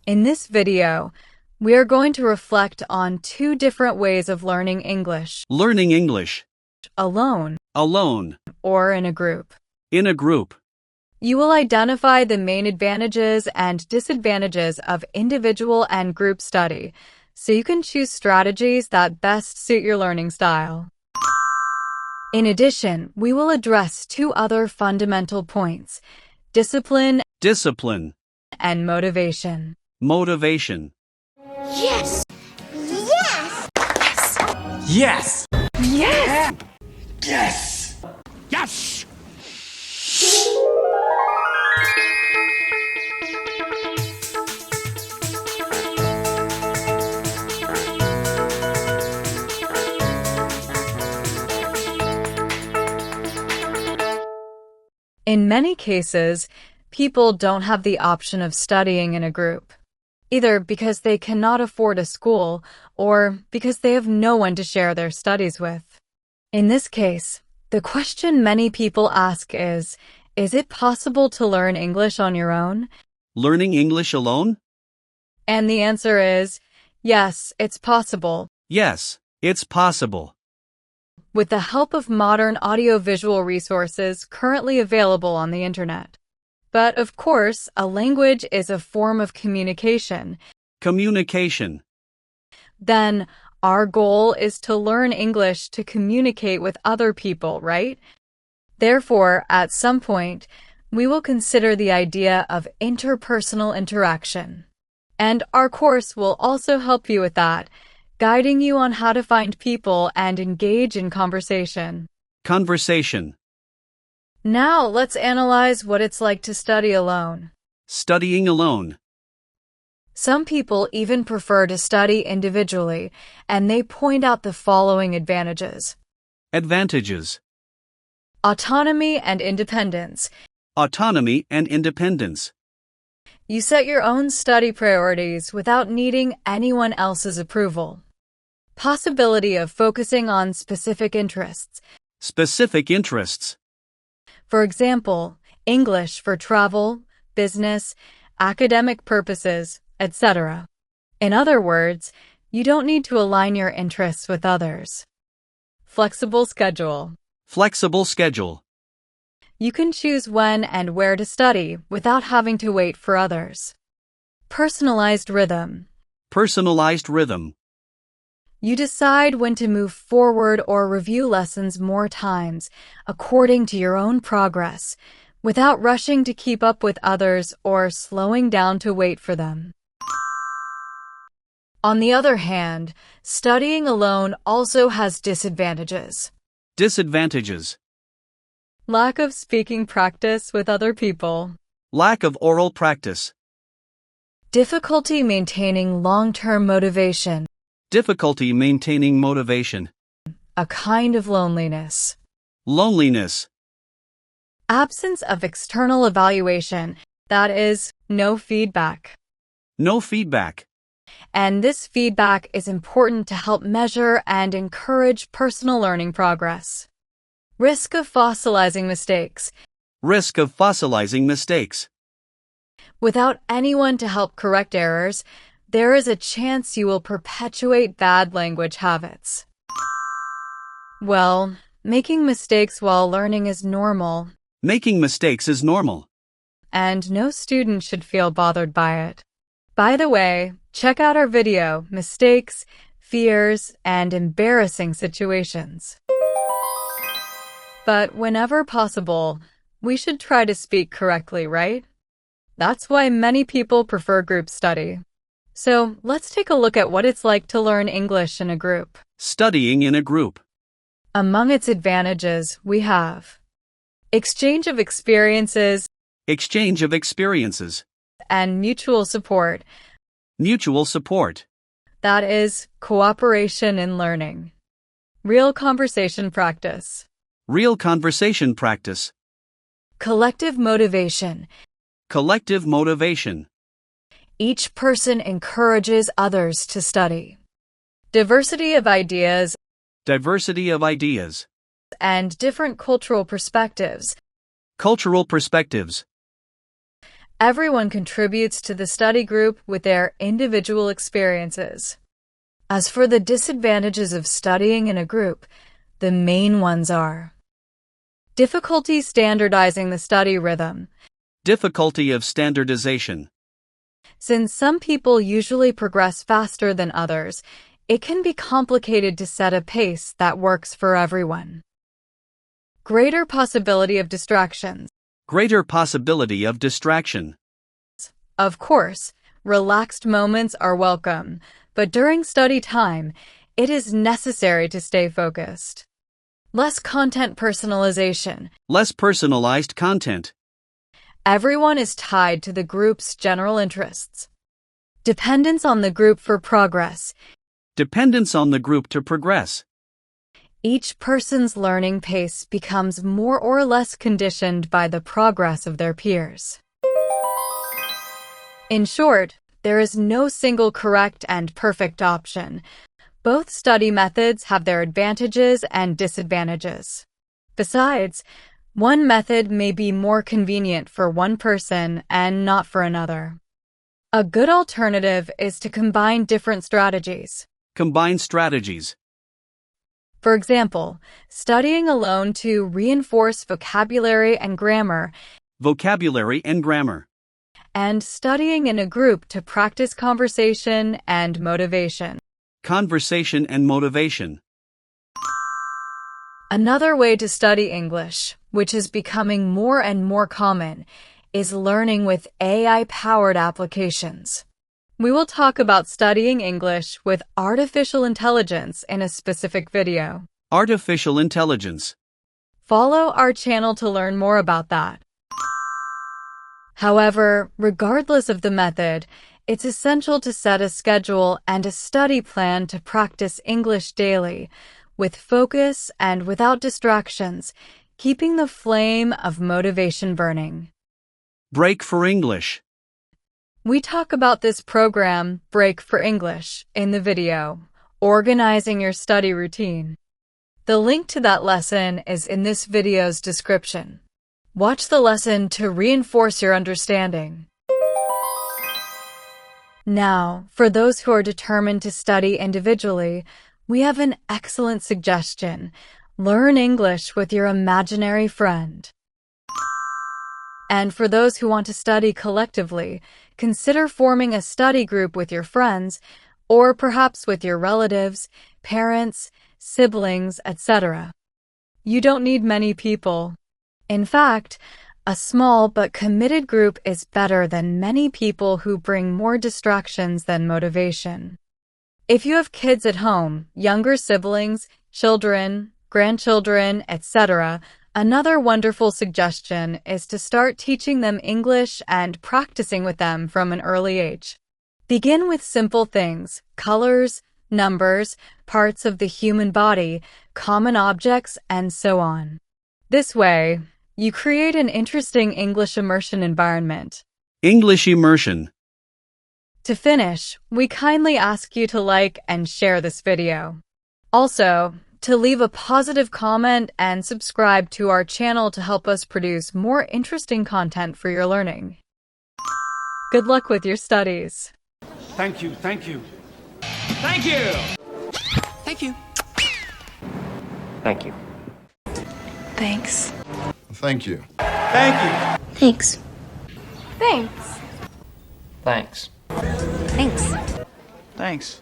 In this video, we are going to reflect on two different ways of learning English. Learning English. Alone. Alone. Or in a group. In a group. You will identify the main advantages and disadvantages of individual and group study, so you can choose strategies that best suit your learning style. In addition, we will address two other fundamental points: discipline and motivation. Motivation. Yes! Yes! Yes! Yes! Yes! Yes! In many cases, people don't have the option of studying in a group, either because they cannot afford a school or because they have no one to share their studies with. In this case, the question many people ask is it possible to learn English on your own? Learning English alone? And the answer is, yes, it's possible. Yes, it's possible. With the help of modern audiovisual resources currently available on the internet. But of course, a language is a form of communication. Communication. Then, our goal is to learn English to communicate with other people, right? Therefore, at some point, we will consider the idea of interpersonal interaction. And our course will also help you with that, guiding you on how to find people and engage in conversation. Conversation. Now, let's analyze what it's like to study alone. Studying alone. Some people even prefer to study individually, and they point out the following advantages. Advantages. Autonomy and independence. Autonomy and independence. You set your own study priorities without needing anyone else's approval. Possibility of focusing on specific interests. Specific interests. For example, English for travel, business, academic purposes, etc. In other words, you don't need to align your interests with others. Flexible schedule. Flexible schedule. You can choose when and where to study without having to wait for others. Personalized rhythm. Personalized rhythm. You decide when to move forward or review lessons more times according to your own progress, without rushing to keep up with others or slowing down to wait for them. On the other hand, studying alone also has disadvantages. Disadvantages. Lack of speaking practice with other people. Lack of oral practice. Difficulty maintaining long-term motivation. Difficulty maintaining motivation. A kind of loneliness. Loneliness. Absence of external evaluation, that is, no feedback. No feedback. And this feedback is important to help measure and encourage personal learning progress. Risk of fossilizing mistakes. Risk of fossilizing mistakes. Without anyone to help correct errors, there is a chance you will perpetuate bad language habits. Well, making mistakes while learning is normal. Making mistakes is normal. And no student should feel bothered by it. By the way, check out our video, Mistakes, Fears, and Embarrassing Situations. But whenever possible, we should try to speak correctly, right? That's why many people prefer group study. So let's take a look at what it's like to learn English in a group. Studying in a group. Among its advantages, we have exchange of experiences. Exchange of experiences. And mutual support. Mutual support. That is, cooperation in learning. Real conversation practice. Real conversation practice. Collective motivation. Collective motivation. Each person encourages others to study. Diversity of ideas. Diversity of ideas. And different cultural perspectives. Cultural perspectives. Everyone contributes to the study group with their individual experiences. As for the disadvantages of studying in a group, the main ones are difficulty standardizing the study rhythm. Difficulty of standardization. Since some people usually progress faster than others, it can be complicated to set a pace that works for everyone. Greater possibility of distractions. Greater possibility of distraction. Of course, relaxed moments are welcome, but during study time, it is necessary to stay focused. Less content personalization. Less personalized content. Everyone is tied to the group's general interests. Dependence on the group for progress. Dependence on the group to progress. Each person's learning pace becomes more or less conditioned by the progress of their peers. In short, there is no single correct and perfect option. Both study methods have their advantages and disadvantages. Besides, one method may be more convenient for one person and not for another. A good alternative is to combine different strategies. Combine strategies. For example, studying alone to reinforce vocabulary and grammar, Vocabulary and grammar. and studying in a group to practice conversation and motivation. Conversation and motivation. Another way to study English, which is becoming more and more common, is learning with AI-powered applications. We will talk about studying English with artificial intelligence in a specific video. Artificial intelligence. Follow our channel to learn more about that. However, regardless of the method, it's essential to set a schedule and a study plan to practice English daily, with focus and without distractions, keeping the flame of motivation burning. Break for English. We talk about this program, Break for English, in the video, Organizing Your Study Routine. The link to that lesson is in this video's description. Watch the lesson to reinforce your understanding. Now, for those who are determined to study individually, we have an excellent suggestion. Learn English with your imaginary friend. And for those who want to study collectively, consider forming a study group with your friends, or perhaps with your relatives, parents, siblings, etc. You don't need many people. In fact, a small but committed group is better than many people who bring more distractions than motivation. If you have kids at home, younger siblings, children, grandchildren, etc., another wonderful suggestion is to start teaching them English and practicing with them from an early age. Begin with simple things, colors, numbers, parts of the human body, common objects, and so on. This way, you create an interesting English immersion environment. English immersion. To finish, we kindly ask you to like and share this video. Also, to leave a positive comment and subscribe to our channel to help us produce more interesting content for your learning. Good luck with your studies. Thank you, thank you. Thank you! Thank you. Thank you. Thanks. Thank you. Thank you. Thanks. Thanks. Thanks. Thanks. Thanks.